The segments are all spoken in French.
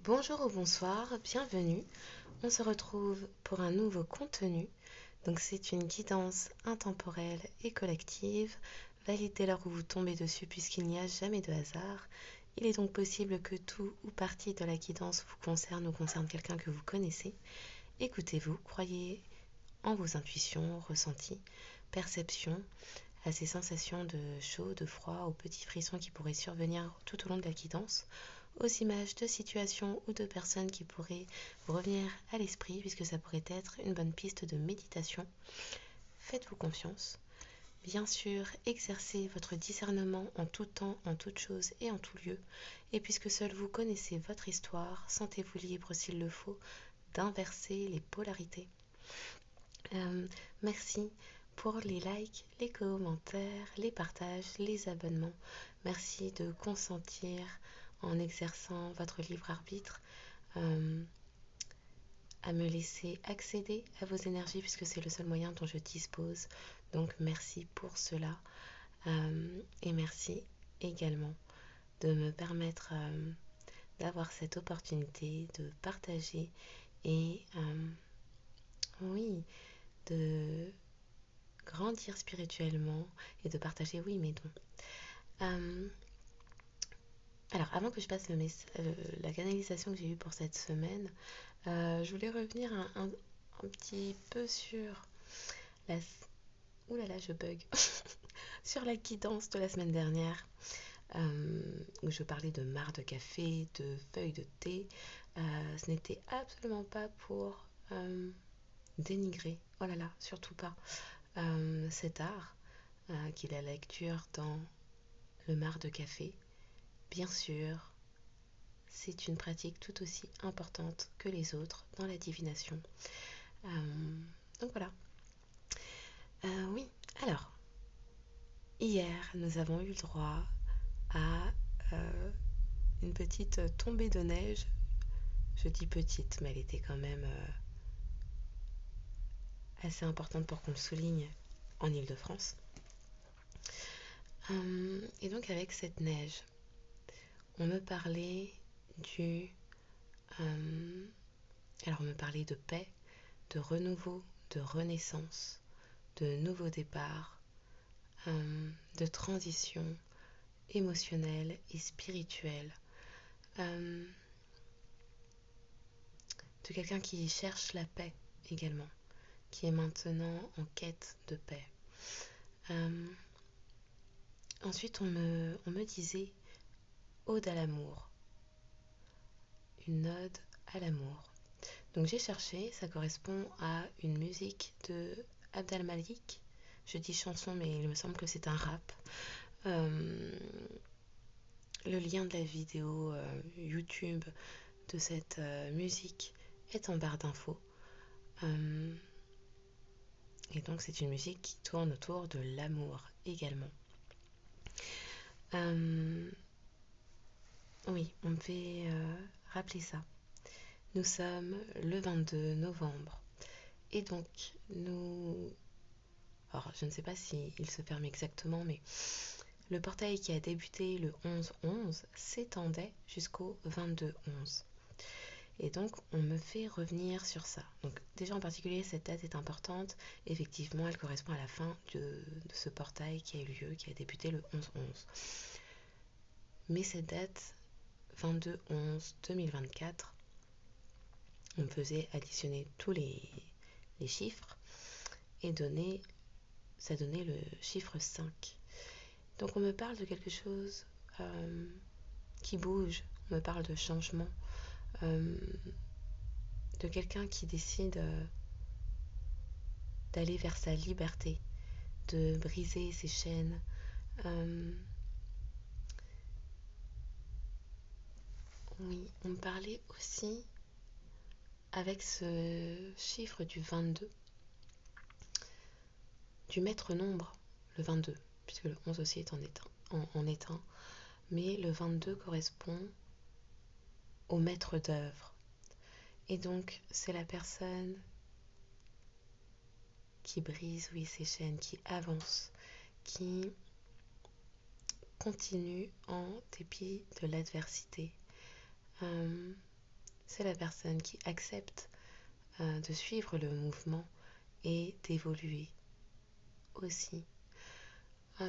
Bonjour ou bonsoir, bienvenue. On se retrouve pour un nouveau contenu. Donc c'est une guidance intemporelle et collective. Validez l'heure où vous tombez dessus puisqu'il n'y a jamais de hasard. Il est donc possible que tout ou partie de la guidance vous concerne ou concerne quelqu'un que vous connaissez. Écoutez-vous, croyez en vos intuitions, ressentis, perceptions, à ces sensations de chaud, de froid, aux petits frissons qui pourraient survenir tout au long de la guidance, aux images de situations ou de personnes qui pourraient vous revenir à l'esprit, puisque ça pourrait être une bonne piste de méditation. Faites-vous confiance. Bien sûr, exercez votre discernement en tout temps, en toute chose et en tout lieu. Et puisque seul vous connaissez votre histoire, sentez-vous libre s'il le faut d'inverser les polarités. Merci pour les likes, les commentaires, les partages, les abonnements. Merci de consentir en exerçant votre libre arbitre à me laisser accéder à vos énergies puisque c'est le seul moyen dont je dispose. Donc merci pour cela et merci également de me permettre d'avoir cette opportunité de partager et oui, de grandir spirituellement et de partager, oui, mes dons. Alors, avant que je passe la canalisation que j'ai eue pour cette semaine, je voulais revenir un petit peu sur la... Ouh là là, je bug. Sur la guidance de la semaine dernière, où je parlais de marc de café, de feuilles de thé. Ce n'était absolument pas pour dénigrer, oh là là, surtout pas, cet art qui est la lecture dans le marc de café. Bien sûr, c'est une pratique tout aussi importante que les autres dans la divination. Donc voilà. Oui, alors, hier, nous avons eu le droit à une petite tombée de neige. Je dis petite, mais elle était quand même assez importante pour qu'on le souligne en Île-de-France. Et donc avec cette neige, on me parlait alors on me parlait de paix, de renouveau, de renaissance, de nouveau départ, de transition émotionnelle et spirituelle, de quelqu'un qui cherche la paix également, qui est maintenant en quête de paix. Ensuite, on me disait ode à l'amour, une ode à l'amour. Donc j'ai cherché, ça correspond à une musique de Abd al-Malik. Je dis chanson, mais il me semble que c'est un rap. Le lien de la vidéo YouTube de cette musique est en barre d'infos. Et donc c'est une musique qui tourne autour de l'amour également. Oui, on devait rappeler ça. Nous sommes le 22 novembre. Et donc, alors, je ne sais pas s'il se ferme exactement, mais le portail qui a débuté le 11-11 s'étendait jusqu'au 22-11. Et donc, on me fait revenir sur ça. Donc, déjà en particulier, cette date est importante. Effectivement, elle correspond à la fin de ce portail qui a eu lieu, qui a débuté le 11-11. Mais cette date, 22-11-2024, on faisait additionner tous les chiffres et ça donnait le chiffre 5. Donc on me parle de quelque chose qui bouge, on me parle de changement, de quelqu'un qui décide d'aller vers sa liberté, de briser ses chaînes. Oui, on me parlait aussi avec ce chiffre du 22, du maître nombre, le 22, puisque le 11 aussi est en éteint, mais le 22 correspond au maître d'œuvre. Et donc, c'est la personne qui brise, oui, ses chaînes, qui avance, qui continue en dépit de l'adversité. C'est la personne qui accepte de suivre le mouvement et d'évoluer aussi. Oh,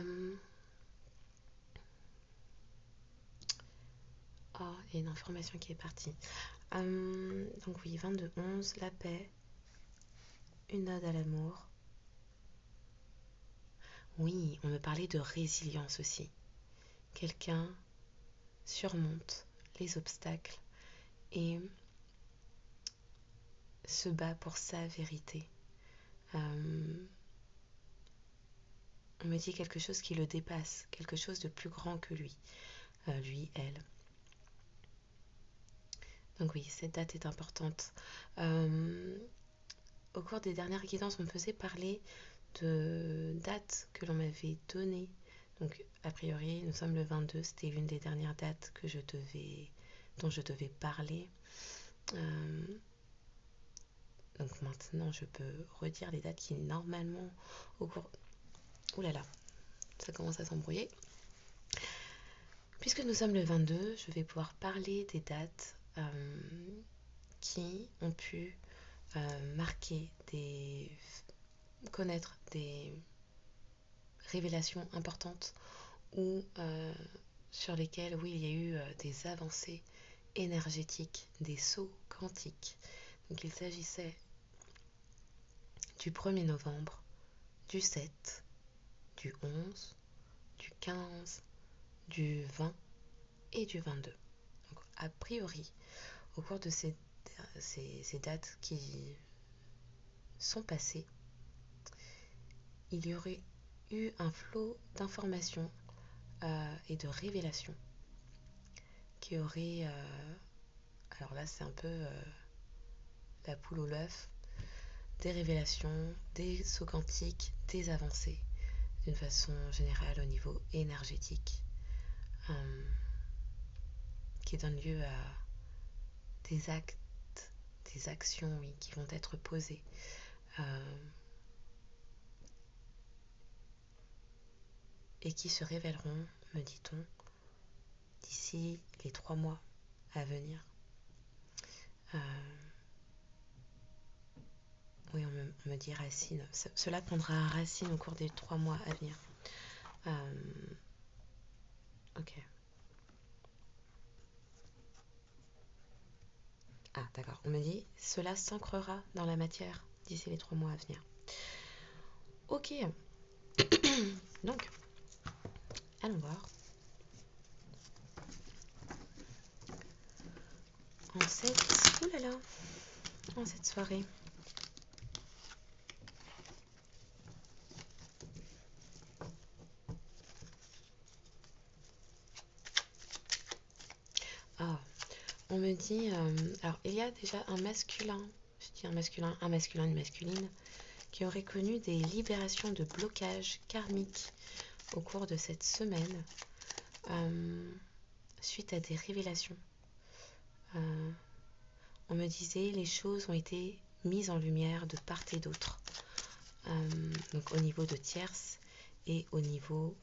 il y a une information qui est partie. Donc oui, 22-11, la paix, une ode à l'amour. Oui, on me parlait de résilience aussi. Quelqu'un surmonte les obstacles et se bat pour sa vérité. On me dit quelque chose qui le dépasse, quelque chose de plus grand que lui, elle. Donc oui, cette date est importante. Au cours des dernières guidances, on me faisait parler de dates que l'on m'avait données. Donc a priori, nous sommes le 22, c'était l'une des dernières dates dont je devais parler. Donc maintenant, je peux redire les dates qui normalement au cours... Ouh là là, ça commence à s'embrouiller. Puisque nous sommes le 22, je vais pouvoir parler des dates qui ont pu connaître des révélations importantes ou sur lesquelles, oui, il y a eu des avancées énergétiques, des sauts quantiques. Donc il s'agissait du 1er novembre, du 7, du 11, du 15, du 20 et du 22. Donc, a priori, au cours de ces dates qui sont passées, il y aurait eu un flot d'informations et de révélations qui aurait... alors là, c'est un peu la poule ou l'œuf. Des révélations, des sauts quantiques, des avancées d'une façon générale au niveau énergétique qui donnent lieu à des actes, des actions, oui, qui vont être posées. Et qui se révéleront, me dit-on, d'ici les 3 mois à venir. Oui, on me dit racine. Cela prendra racine au cours des 3 mois à venir. Ok. Ah, d'accord. On me dit, cela s'ancrera dans la matière d'ici les 3 mois à venir. Ok. Donc, allons voir. En cette soirée. Ah, on me dit... alors, il y a déjà un masculin, je dis un masculin, une masculine, qui aurait connu des libérations de blocages karmiques au cours de cette semaine, suite à des révélations. On me disait les choses ont été mises en lumière de part et d'autre, donc au niveau de tierces et au niveau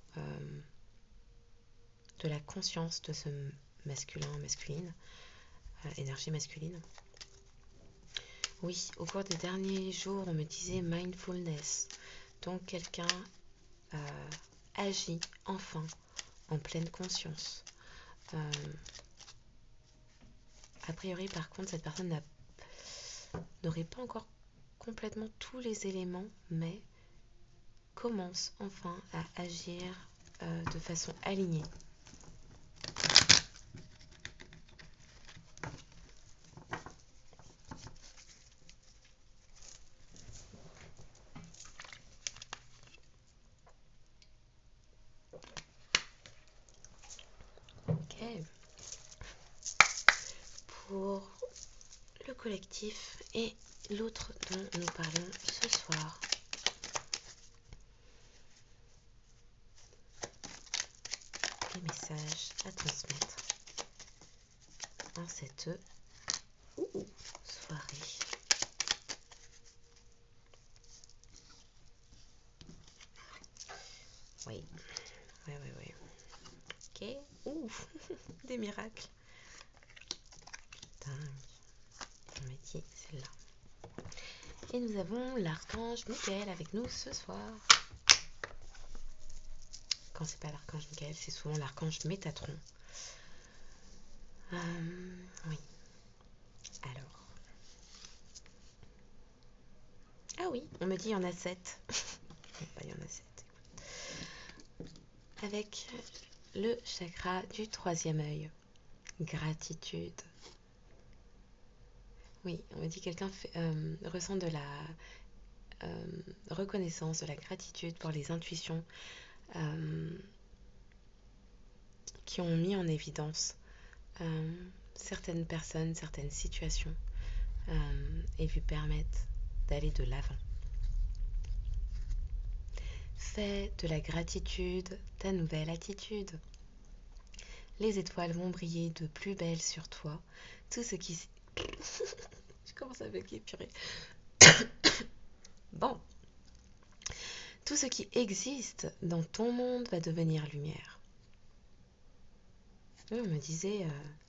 de la conscience de ce masculine, énergie masculine. Oui, au cours des derniers jours, on me disait mindfulness. Donc quelqu'un agit enfin en pleine conscience. A priori, par contre, cette personne n'aurait pas encore complètement tous les éléments, mais commence enfin à agir de façon alignée. Ok. Pour le collectif et l'autre dont nous parlons ce soir. Les messages à transmettre en cette soirée. Oui. Ok. Ouh, des miracles. Dingue. qui est celle-là. Et nous avons l'archange Michael avec nous ce soir. Quand c'est pas l'archange Michael, c'est souvent l'archange Métatron. Oui. Alors. Ah oui, on me dit il y en a 7. Il y en a 7. Avec le chakra du 3e œil. Gratitude. Oui, on me dit quelqu'un ressent de la reconnaissance, de la gratitude pour les intuitions qui ont mis en évidence certaines personnes, certaines situations et lui permettent d'aller de l'avant. Fais de la gratitude ta nouvelle attitude. Les étoiles vont briller de plus belle sur toi. Tout ce qui... Je commence avec les purées. Bon. Tout ce qui existe dans ton monde va devenir lumière. On me disait,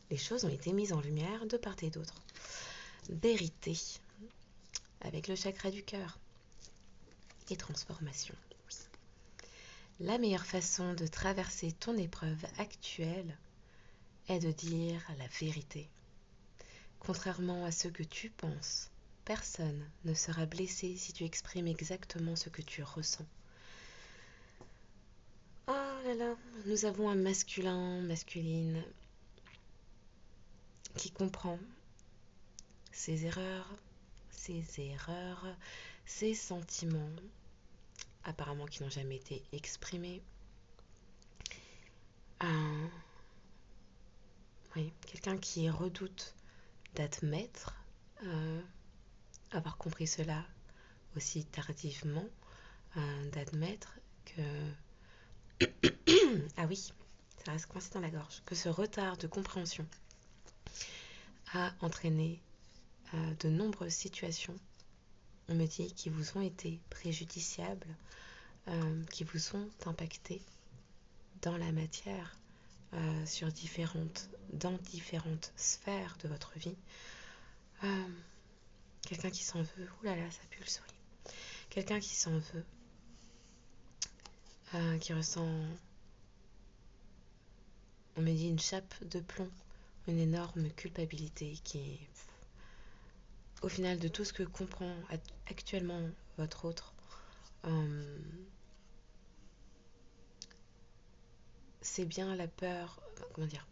les choses ont été mises en lumière de part et d'autre. Vérité, avec le chakra du cœur. Et transformation. La meilleure façon de traverser ton épreuve actuelle est de dire la vérité. Contrairement à ce que tu penses, personne ne sera blessé si tu exprimes exactement ce que tu ressens. Oh là là, nous avons un masculine, qui comprend ses erreurs, ses sentiments, apparemment qui n'ont jamais été exprimés. Oui, quelqu'un qui redoute d'admettre avoir compris cela aussi tardivement, d'admettre que ah oui, ça reste coincé dans la gorge, que ce retard de compréhension a entraîné de nombreuses situations, on me dit, qui vous ont été préjudiciables, qui vous ont impacté dans la matière, dans différentes sphères de votre vie. Quelqu'un qui s'en veut, oulala, ça pulse, oui. Quelqu'un qui s'en veut, qui ressent, on me dit, une chape de plomb, une énorme culpabilité qui, au final, de tout ce que comprend actuellement votre autre, c'est bien la peur, comment dire,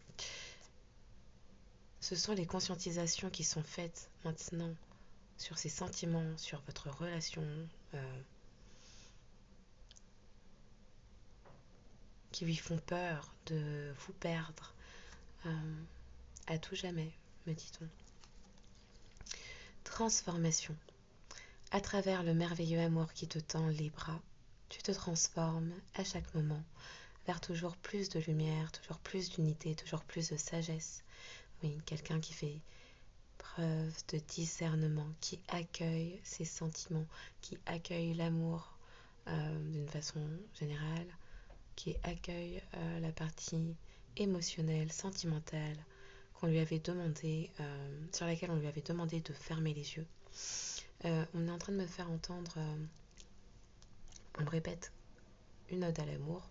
ce sont les conscientisations qui sont faites maintenant sur ses sentiments, sur votre relation, qui lui font peur de vous perdre à tout jamais, me dit-on. Transformation. À travers le merveilleux amour qui te tend les bras, tu te transformes à chaque moment vers toujours plus de lumière, toujours plus d'unité, toujours plus de sagesse. Oui, quelqu'un qui fait preuve de discernement, qui accueille ses sentiments, qui accueille l'amour d'une façon générale, qui accueille la partie émotionnelle, sentimentale qu'on lui avait demandé, sur laquelle on lui avait demandé de fermer les yeux. On est en train de me faire entendre, on me répète, une ode à l'amour.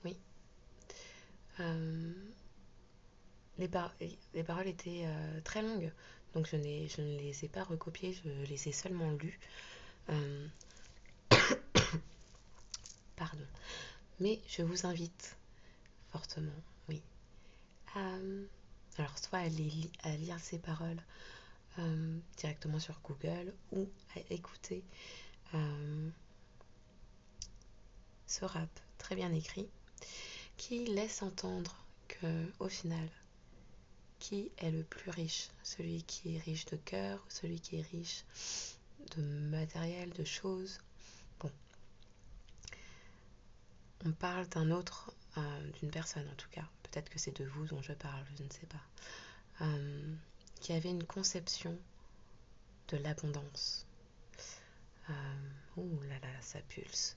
Oui. Les paroles étaient très longues, donc je ne les ai pas recopiées, je les ai seulement lues. Pardon. Mais je vous invite fortement, oui, alors soit à lire ces paroles directement sur Google ou à écouter ce rap très bien écrit qui laisse entendre que, au final, qui est le plus riche? Celui qui est riche de cœur ou celui qui est riche de matériel, de choses? Bon. On parle d'un autre, d'une personne en tout cas, peut-être que c'est de vous dont je parle, je ne sais pas, qui avait une conception de l'abondance. Ouh là là, ça pulse.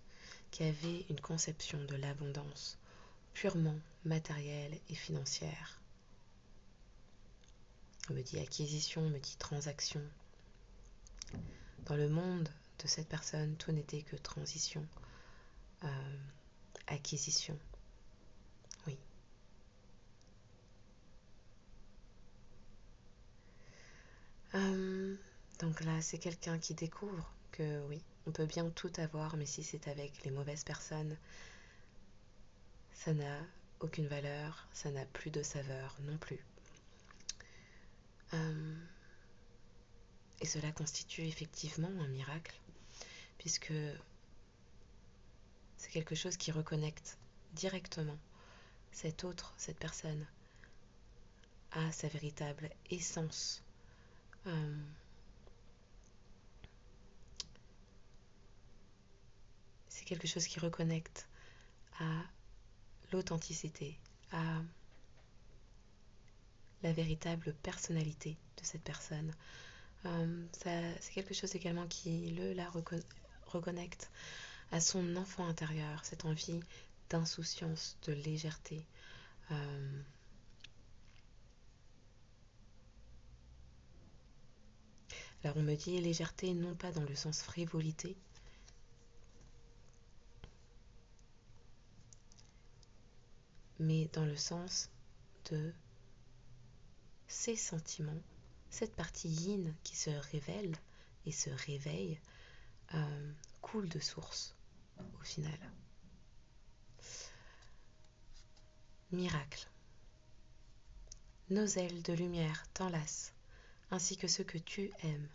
Qui avait une conception de l'abondance purement matérielle et financière. On me dit acquisition, on me dit transaction. Dans le monde de cette personne, tout n'était que transition, acquisition. Oui. Donc là, c'est quelqu'un qui découvre que oui, on peut bien tout avoir, mais si c'est avec les mauvaises personnes, ça n'a aucune valeur, ça n'a plus de saveur non plus. Et cela constitue effectivement un miracle, puisque c'est quelque chose qui reconnecte directement cette personne, à sa véritable essence. C'est quelque chose qui reconnecte à l'authenticité, à la véritable personnalité de cette personne. C'est quelque chose également qui la reconnecte à son enfant intérieur, cette envie d'insouciance, de légèreté. Alors on me dit légèreté non pas dans le sens frivolité, mais dans le sens de ces sentiments, cette partie yin qui se révèle et se réveille, coule de source au final. Miracle. Nos ailes de lumière t'enlacent, ainsi que ceux que tu aimes.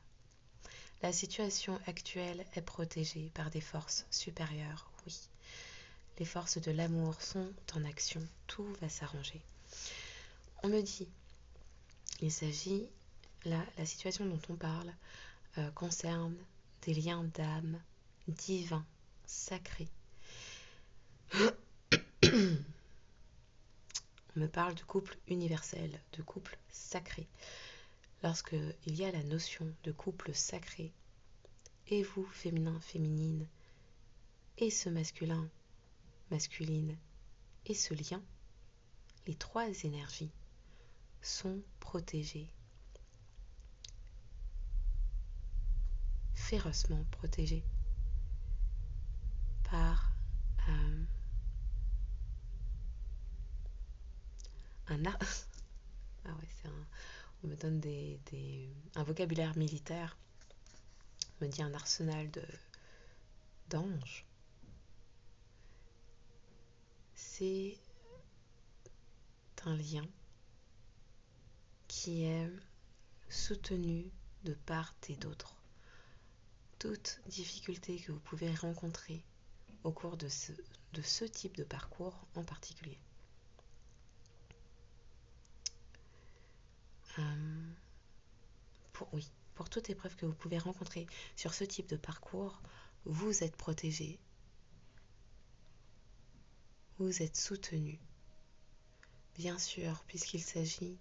La situation actuelle est protégée par des forces supérieures, oui. Les forces de l'amour sont en action, tout va s'arranger. On me dit, il s'agit, là, la situation dont on parle concerne des liens d'âme divins, sacrés. On me parle de couple universel, de couple sacré. Lorsque il y a la notion de couple sacré, et vous, féminin, féminine, et ce masculin, masculine, et ce lien, les trois énergies sont protégées, férocement protégées, par un art. Ah ouais, on me donne un vocabulaire militaire. On me dit un arsenal d'anges. C'est un lien qui est soutenu de part et d'autre. Toute difficulté que vous pouvez rencontrer au cours de ce type de parcours en particulier. Pour toute épreuve que vous pouvez rencontrer sur ce type de parcours, vous êtes protégé, vous êtes soutenu. Bien sûr, puisqu'il s'agit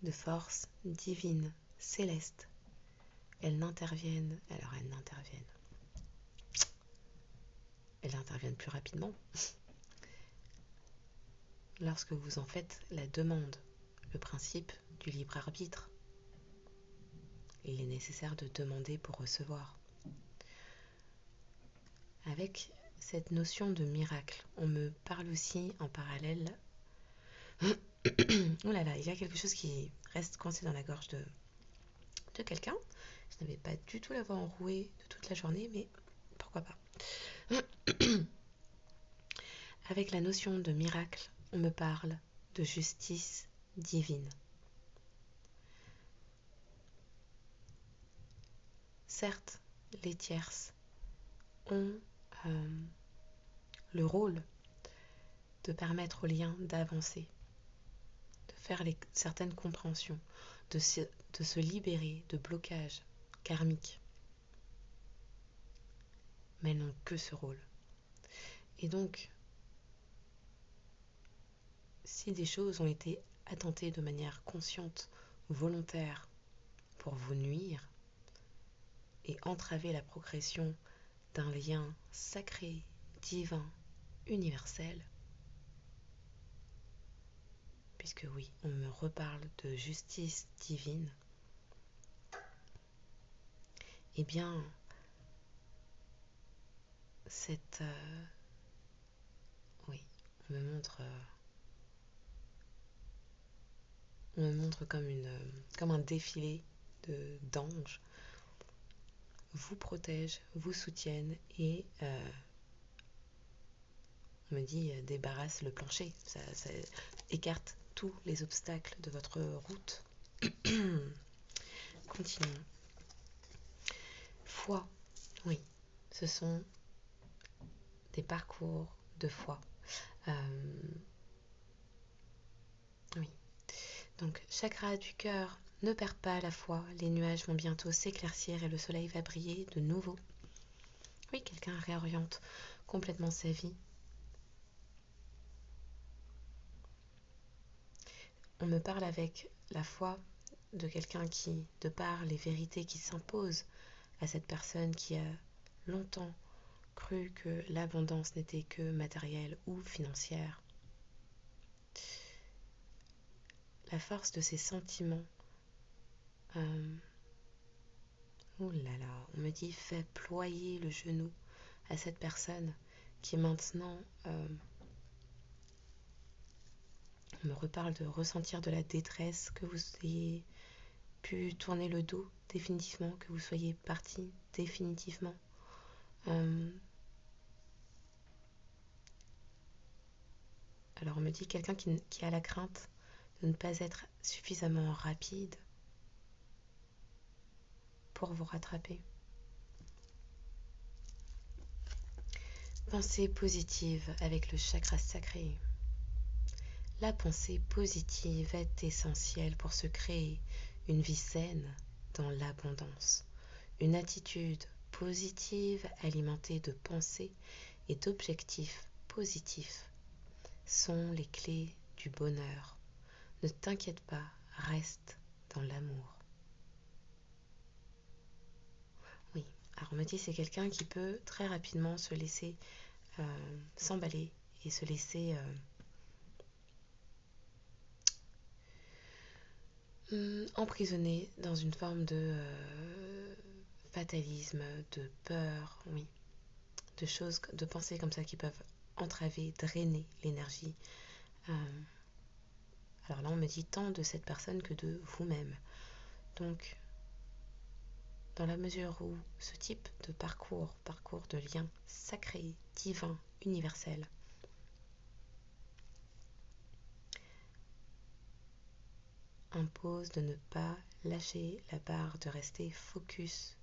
de forces divines, célestes, elles interviennent plus rapidement lorsque vous en faites la demande. Le principe du libre arbitre. Il est nécessaire de demander pour recevoir. Avec cette notion de miracle, on me parle aussi en parallèle. Oh là là, il y a quelque chose qui reste coincé dans la gorge de quelqu'un. Je n'avais pas du tout la voix enrouée de toute la journée, mais pourquoi pas. Avec la notion de miracle, on me parle de justice divine. Certes, les tierces ont le rôle de permettre au lien d'avancer, de faire certaines compréhensions, de se libérer de blocages karmiques. Mais elles n'ont que ce rôle. Et donc, si des choses ont été attentées de manière consciente, volontaire, pour vous nuire et entraver la progression d'un lien sacré, divin, universel, puisque oui, on me reparle de justice divine, eh bien, cette... oui, on me montre comme un défilé d'anges vous protègent, vous soutiennent et on me dit débarrasse le plancher, ça écarte tous les obstacles de votre route. Continuons. Foi, oui, ce sont des parcours de foi. Oui. Donc, chakra du cœur, ne perds pas la foi. Les nuages vont bientôt s'éclaircir et le soleil va briller de nouveau. Oui, quelqu'un réoriente complètement sa vie. On me parle avec la foi de quelqu'un qui, de par les vérités qui s'imposent à cette personne qui a longtemps cru que l'abondance n'était que matérielle ou financière, la force de ses sentiments. Oh là là, on me dit fais ployer le genou à cette personne qui maintenant me reparle de ressentir de la détresse, que vous ayez pu tourner le dos définitivement, que vous soyez parti définitivement. Alors on me dit quelqu'un qui a la crainte de ne pas être suffisamment rapide pour vous rattraper. Pensée positive avec le chakra sacré. La pensée positive est essentielle pour se créer une vie saine dans l'abondance. Une attitude positive alimentée de pensées et d'objectifs positifs sont les clés du bonheur. Ne t'inquiète pas, reste dans l'amour. Oui, alors on me dit c'est quelqu'un qui peut très rapidement se laisser s'emballer et se laisser emprisonner dans une forme de fatalisme, de peur, oui, de choses, de pensées comme ça qui peuvent entraver, drainer l'énergie. Alors là, on me dit tant de cette personne que de vous-même. Donc, dans la mesure où ce type de parcours de lien sacré, divin, universel, impose de ne pas lâcher la barre, de rester focus.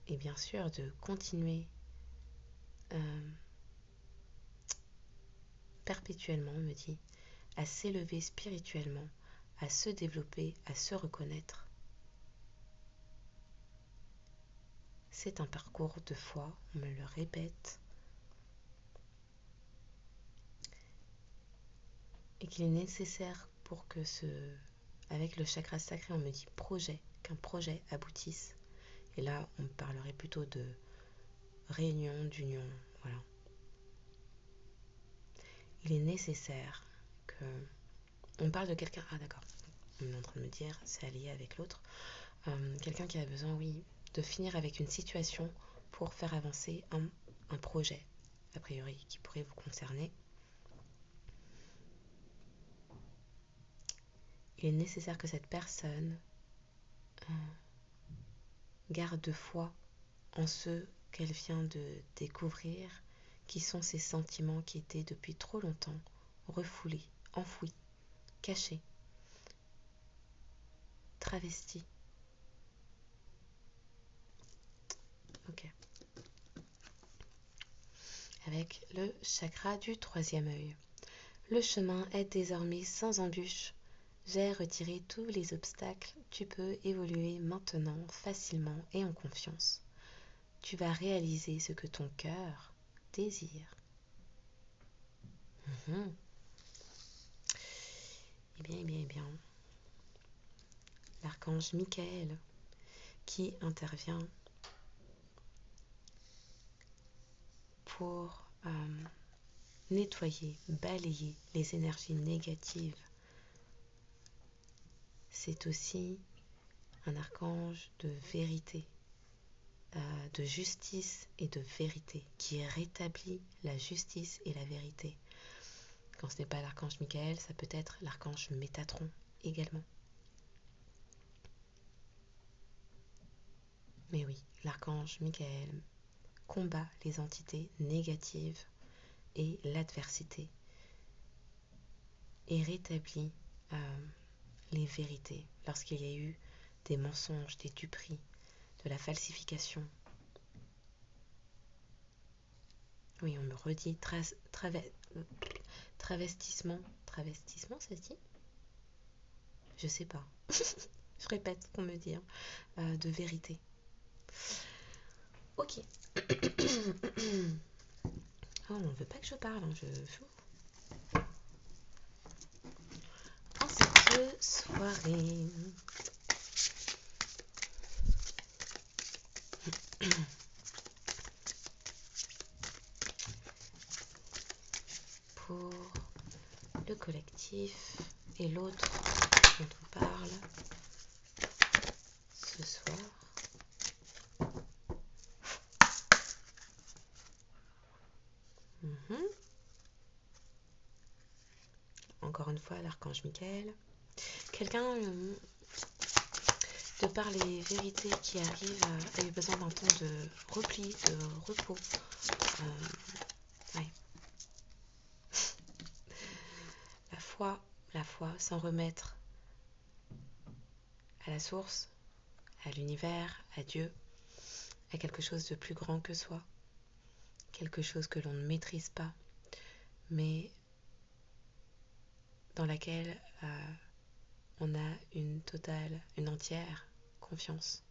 Et bien sûr, de continuer perpétuellement, on me dit, à s'élever spirituellement, à se développer, à se reconnaître. C'est un parcours de foi, on me le répète, et qu'il est nécessaire pour que avec le chakra sacré, on me dit qu'un projet aboutisse. Et là, on me parlerait plutôt de réunion, d'union, voilà. Il est nécessaire que... On parle de quelqu'un... Ah d'accord, on est en train de me dire, c'est allié avec l'autre. Quelqu'un qui a besoin, oui, de finir avec une situation pour faire avancer un projet, a priori, qui pourrait vous concerner. Il est nécessaire que cette personne garde foi en ce qu'elle vient de découvrir, qui sont ces sentiments qui étaient depuis trop longtemps refoulés, enfouis, cachés, travestis. Ok. Avec le chakra du troisième œil. Le chemin est désormais sans embûche. J'ai retiré tous les obstacles. Tu peux évoluer maintenant facilement et en confiance. Tu vas réaliser ce que ton cœur désire. Eh bien. L'archange Michael qui intervient pour nettoyer, balayer les énergies négatives. C'est aussi un archange de vérité, de justice et de vérité, qui rétablit la justice et la vérité. Quand ce n'est pas l'archange Michael, ça peut être l'archange Métatron également. Mais oui, l'archange Michael combat les entités négatives et l'adversité et rétablit les vérités lorsqu'il y a eu des mensonges, des duperies, de la falsification. Oui, on me redit travestissement. Travestissement, ça se dit? Je sais pas. Je répète ce qu'on me dit. De vérité. Ok. Oh, on veut pas que je parle. En cette soirée. Pour le collectif et l'autre dont on parle ce soir. Encore une fois, l'archange Michael. Quelqu'un, de par les vérités qui arrivent, a eu besoin d'un temps de repli, de repos. Ouais. La foi, s'en remettre à la source, à l'univers, à Dieu, à quelque chose de plus grand que soi, quelque chose que l'on ne maîtrise pas, mais dans laquelle on a une entière confiance.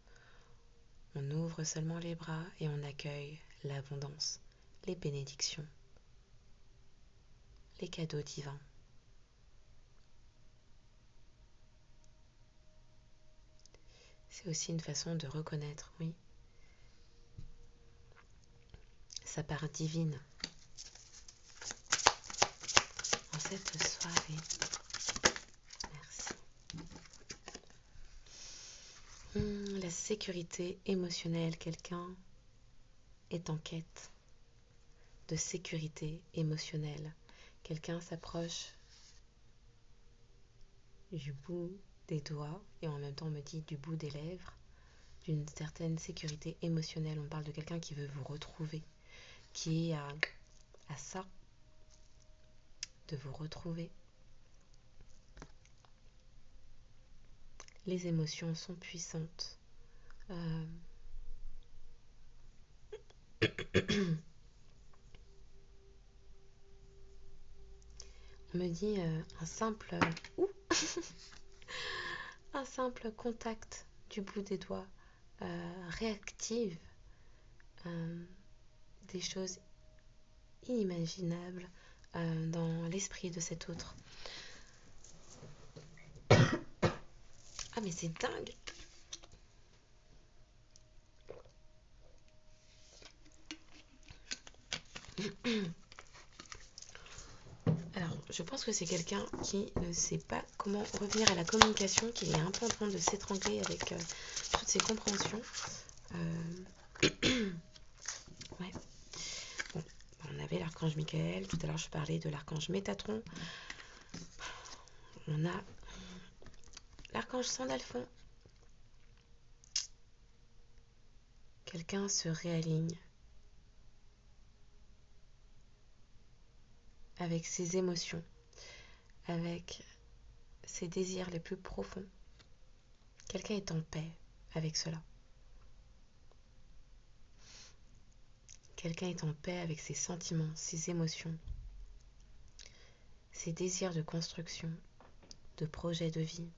On ouvre seulement les bras et on accueille l'abondance, les bénédictions, les cadeaux divins. C'est aussi une façon de reconnaître, oui, sa part divine en cette soirée. Merci. La sécurité émotionnelle, quelqu'un est en quête de sécurité émotionnelle. Quelqu'un s'approche du bout des doigts et en même temps me dit du bout des lèvres d'une certaine sécurité émotionnelle. On parle de quelqu'un qui veut vous retrouver, qui est à ça de vous retrouver. Les émotions sont puissantes. On me dit un simple un simple contact du bout des doigts réactive des choses inimaginables dans l'esprit de cet autre. Ah mais c'est dingue. Alors, je pense que c'est quelqu'un qui ne sait pas comment revenir à la communication, qui est un peu en train de s'étrangler avec toutes ses compréhensions. Ouais. Bon, on avait l'archange Michael. Tout à l'heure, je parlais de l'archange Métatron. On a l'archange Sandalphon. Quelqu'un se réaligne avec ses émotions, avec ses désirs les plus profonds. Quelqu'un est en paix avec cela. Quelqu'un est en paix avec ses sentiments, ses émotions, ses désirs de construction, de projet de vie.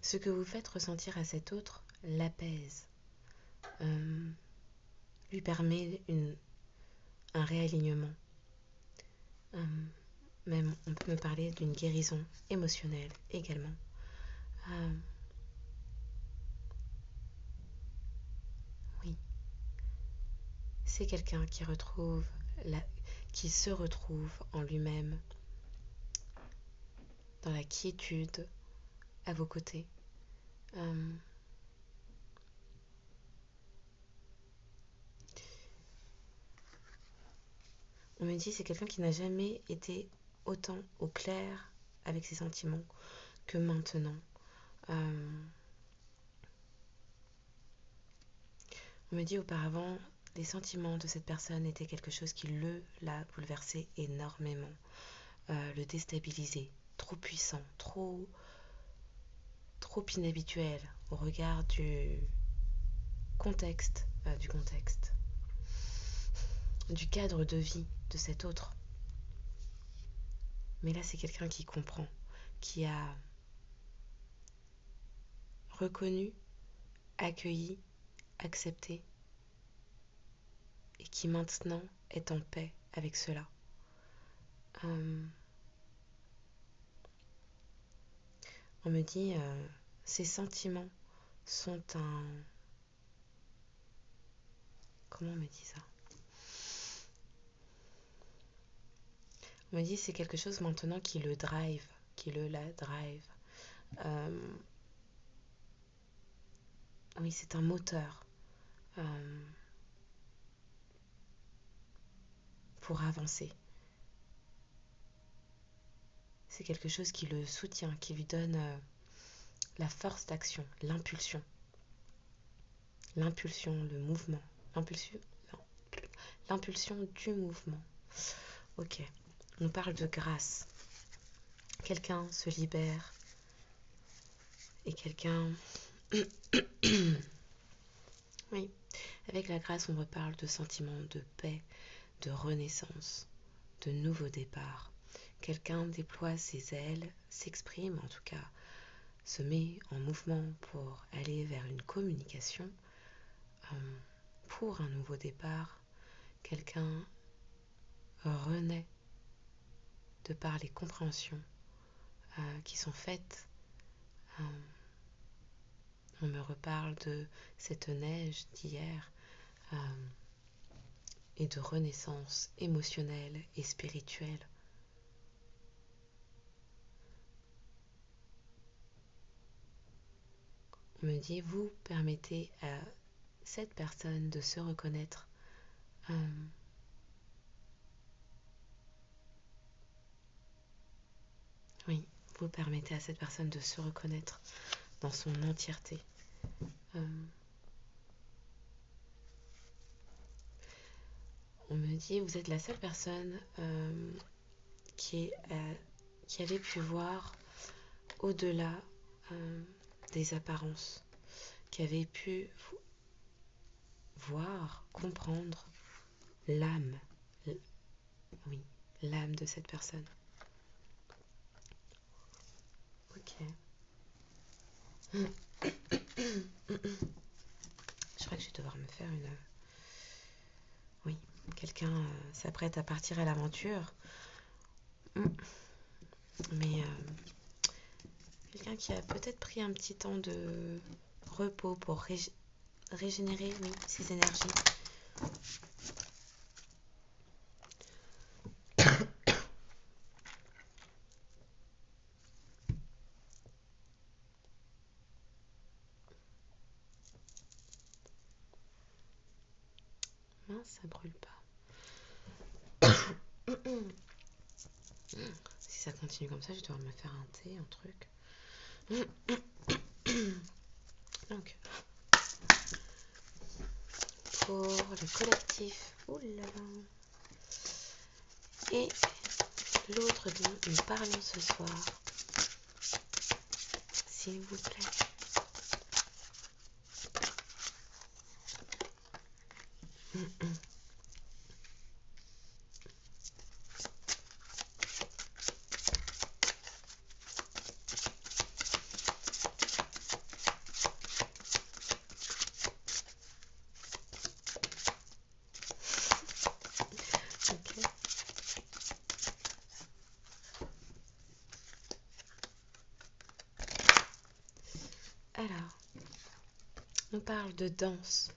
Ce que vous faites ressentir à cet autre l'apaise, lui permet un réalignement. Même on peut me parler d'une guérison émotionnelle également. Euh, oui, c'est quelqu'un qui se retrouve en lui-même dans la quiétude à vos côtés. Euh, on me dit c'est quelqu'un qui n'a jamais été autant au clair avec ses sentiments que maintenant. Euh, on me dit auparavant, les sentiments de cette personne étaient quelque chose qui l'a bouleversé énormément, le déstabilisé, trop puissant, trop inhabituel au regard contexte, du contexte, du cadre de vie de cet autre. Mais là, c'est quelqu'un qui comprend, qui a reconnu, accueilli, accepté et qui maintenant est en paix avec cela. On me dit, ces sentiments sont un... Comment on me dit ça? On me dit c'est quelque chose maintenant qui le drive, la drive. Oui, c'est un moteur pour avancer. C'est quelque chose qui le soutient, qui lui donne la force d'action, l'impulsion. L'impulsion, le mouvement. L'impulsion du mouvement. Ok, on parle de grâce. Quelqu'un se libère et quelqu'un... Oui, avec la grâce, on reparle de sentiments de paix, de renaissance, de nouveau départ. Quelqu'un déploie ses ailes, s'exprime, en tout cas, se met en mouvement pour aller vers une communication, pour un nouveau départ. Quelqu'un renaît de par les compréhensions qui sont faites. On me reparle de cette neige d'hier et de renaissance émotionnelle et spirituelle. On me dit, vous permettez à cette personne de se reconnaître oui, vous permettez à cette personne de se reconnaître dans son entièreté. On me dit, vous êtes la seule personne qui avait pu voir au-delà des apparences, qui avait pu voir, comprendre l'âme, oui, l'âme de cette personne. Ok. Je crois que je vais devoir me faire une... Oui, quelqu'un s'apprête à partir à l'aventure. Mais quelqu'un qui a peut-être pris un petit temps de repos pour régénérer ses énergies. Mince, ça brûle pas. Si ça continue comme ça, je vais devoir me faire un thé, un truc. Donc, pour le collectif, oulala, et l'autre dont nous parlons ce soir, s'il vous plaît. On parle de danse.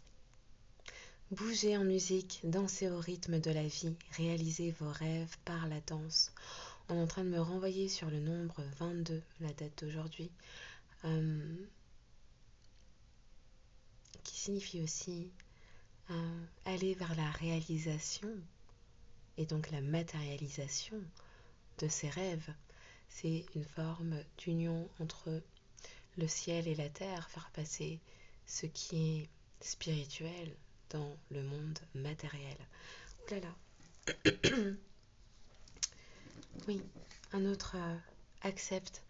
Bougez en musique, dansez au rythme de la vie, réalisez vos rêves par la danse. On est en train de me renvoyer sur le nombre 22, la date d'aujourd'hui, qui signifie aussi aller vers la réalisation et donc la matérialisation de ses rêves. C'est une forme d'union entre le ciel et la terre, faire passer ce qui est spirituel dans le monde matériel. Ouh là là. Oui, un autre accepte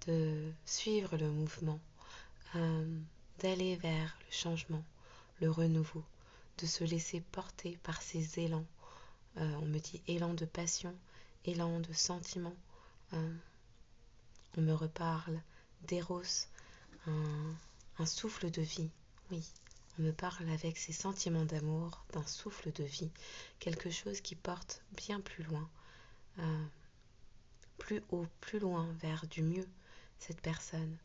de suivre le mouvement, d'aller vers le changement, le renouveau, de se laisser porter par ces élans. On me dit élan de passion, élan de sentiment. On me reparle d'éros, un souffle de vie. Oui, on me parle avec ces sentiments d'amour, d'un souffle de vie, quelque chose qui porte bien plus loin, plus haut, plus loin, vers du mieux, cette personne.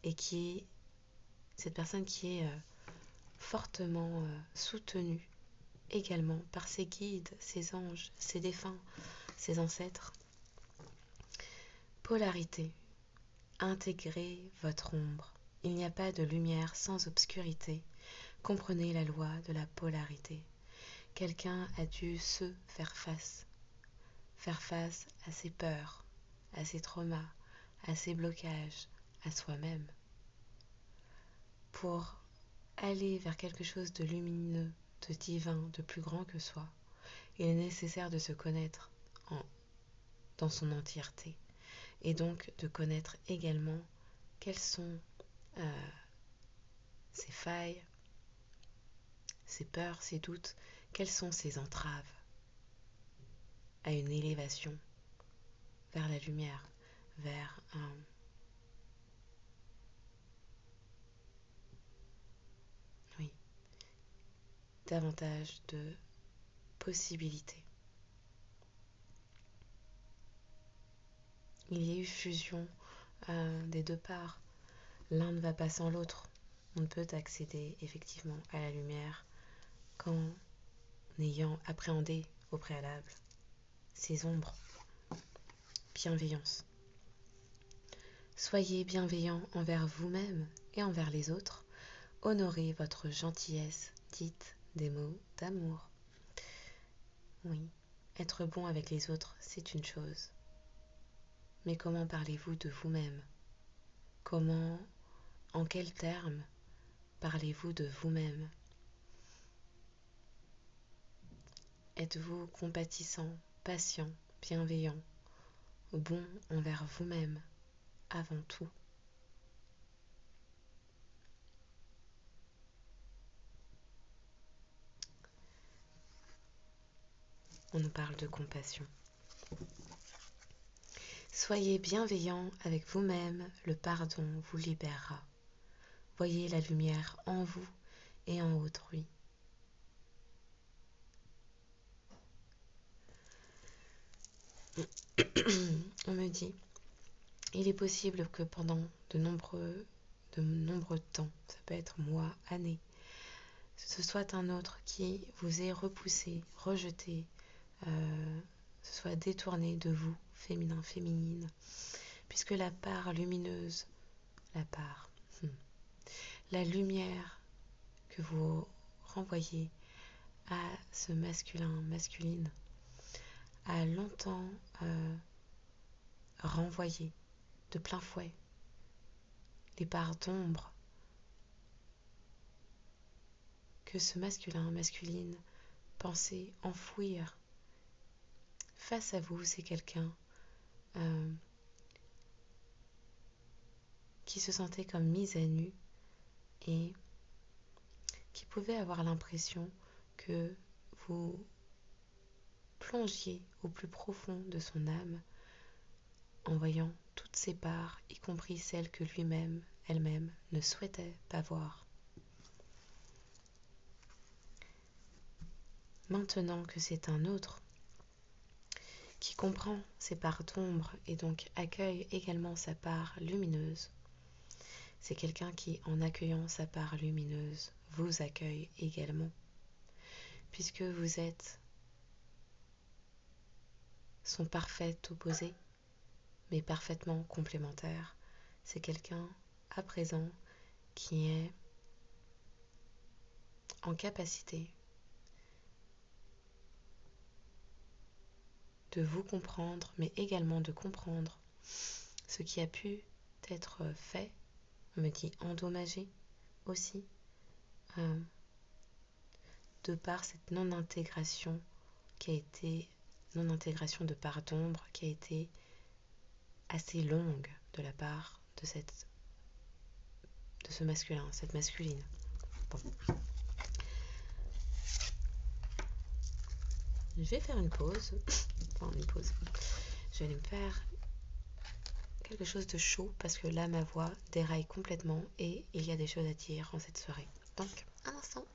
Et cette personne qui est fortement soutenue également par ses guides, ses anges, ses défunts, ses ancêtres. Polarité. Intégrez votre ombre. Il n'y a pas de lumière sans obscurité. Comprenez la loi de la polarité. Quelqu'un a dû se faire face à ses peurs, à ses traumas, à ses blocages, à soi-même, pour aller vers quelque chose de lumineux, de divin, de plus grand que soi. Il est nécessaire de se connaître dans son entièreté, et donc de connaître également quelles sont ses failles, ses peurs, ses doutes, quelles sont ses entraves à une élévation vers la lumière, vers davantage de possibilités. Il y a eu fusion des deux parts. L'un ne va pas sans l'autre. On ne peut accéder effectivement à la lumière qu'en ayant appréhendé au préalable ces ombres. Bienveillance. Soyez bienveillant envers vous-même et envers les autres. Honorez votre gentillesse. Dites des mots d'amour. Oui, être bon avec les autres, c'est une chose. Mais comment parlez-vous de vous-même? Comment, en quels termes parlez-vous de vous-même? Êtes-vous compatissant, patient, bienveillant, bon envers vous-même avant tout? On nous parle de compassion. Soyez bienveillant avec vous-même, le pardon vous libérera. Voyez la lumière en vous et en autrui. On me dit, il est possible que pendant de nombreux temps, ça peut être mois, années, ce soit un autre qui vous ait repoussé, rejeté, se soit détourné de vous, féminin, féminine, puisque la part lumineuse, la lumière que vous renvoyez à ce masculin, masculine, a longtemps renvoyé de plein fouet les parts d'ombre que ce masculin, masculine pensait enfouir. Face à vous, c'est quelqu'un qui se sentait comme mise à nu et qui pouvait avoir l'impression que vous plongiez au plus profond de son âme en voyant toutes ses parts, y compris celles que lui-même, elle-même, ne souhaitait pas voir. Maintenant que c'est un autre qui comprend ses parts d'ombre et donc accueille également sa part lumineuse, C'est quelqu'un qui, en accueillant sa part lumineuse, vous accueille également, puisque vous êtes son parfait opposé, mais parfaitement complémentaire. C'est quelqu'un, à présent, qui est en capacité de vous comprendre, mais également de comprendre ce qui a pu être fait, on me dit endommagé aussi, euh, de par cette non-intégration qui a été, non-intégration de part d'ombre qui a été assez longue de la part de ce masculin, cette masculine. Bon. Je vais faire une pause, enfin une pause. Je vais aller me faire quelque chose de chaud parce que là ma voix déraille complètement et il y a des choses à dire en cette soirée. Donc, un instant.